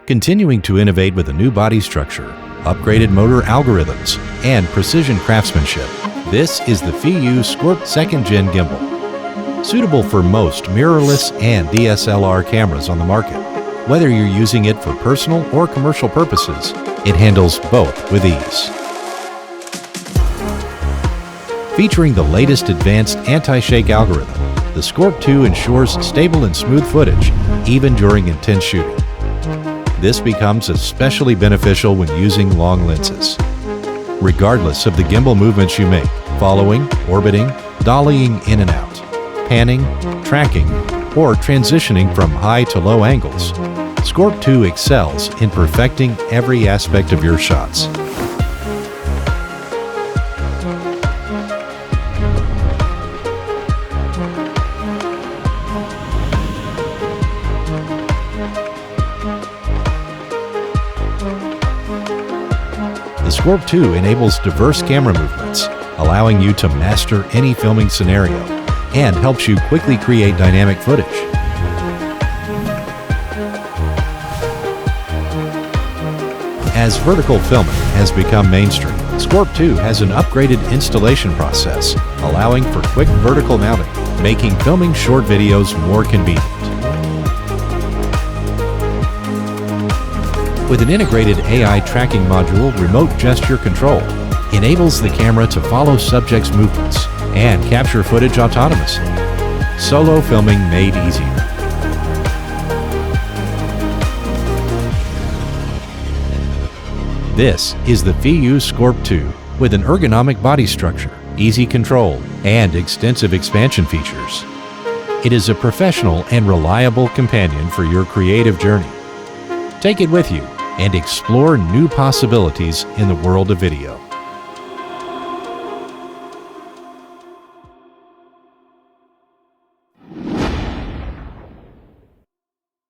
Continuing to innovate with a new body structure, upgraded motor algorithms, and precision craftsmanship, this is the Feiyu SCORP 2nd Gen Gimbal. Suitable for most mirrorless and DSLR cameras on the market. Whether you're using it for personal or commercial purposes, it handles both with ease. Featuring the latest advanced anti-shake algorithm, the SCORP 2 ensures stable and smooth footage, even during intense shooting. This becomes especially beneficial when using long lenses. Regardless of the gimbal movements you make, following, orbiting, dollying in and out, panning, tracking, or transitioning from high to low angles, SCORP 2 excels in perfecting every aspect of your shots. The SCORP 2 enables diverse camera movements, allowing you to master any filming scenario, and helps you quickly create dynamic footage. As vertical filming has become mainstream, SCORP 2 has an upgraded installation process, allowing for quick vertical mounting, making filming short videos more convenient. With an integrated AI tracking module, remote gesture control enables the camera to follow subjects' movements and capture footage autonomously. Solo filming made easier. This is the Feiyu SCORP 2 with an ergonomic body structure, easy control, and extensive expansion features. It is a professional and reliable companion for your creative journey. Take it with you and explore new possibilities in the world of video.